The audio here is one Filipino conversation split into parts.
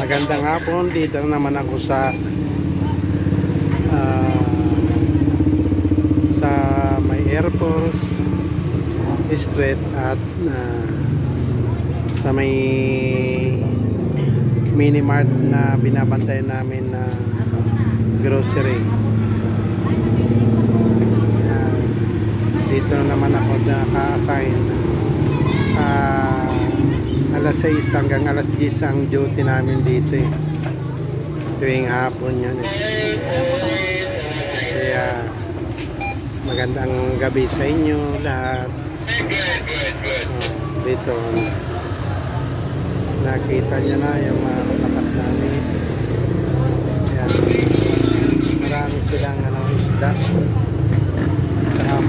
Magandang hapon, dito naman ako sa may Air Force Street at sa may mini mart na binabantay namin na grocery. Dito naman ako naka-assign. Alas 6 hanggang alas 10 ang duty namin dito tuwing hapon yun Kaya magandang gabi sa inyo lahat. Dito nakita nyo na yung mga tapat namin. Ayan. Marami silang isda,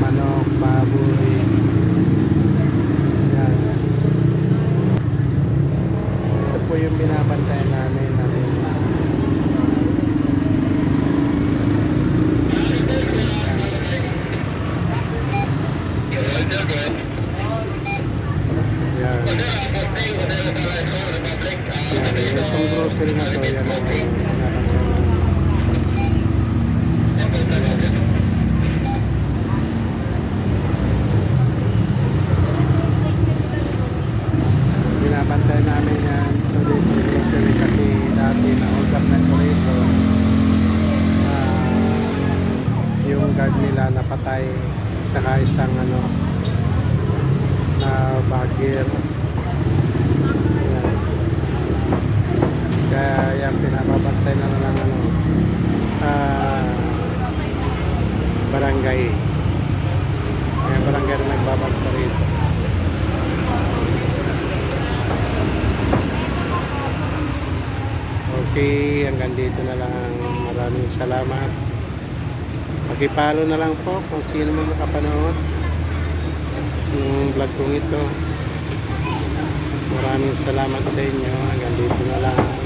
manok, baboy. Po yung binabantay namin yan. Itong grocery na to yan ang binabantay namin yan. Kasi dati na-order na ko rito, yung guard nila napatay, saka isang na bagger. Kaya yan, pinapabantay na lang barangay. Kaya barangay na nagbabantay rito. Okay, hanggang dito na lang. Maraming salamat. Pakipalo na lang po kung sino man nakapanood yung vlog kong ito. Maraming salamat sa inyo. Hanggang dito na lang.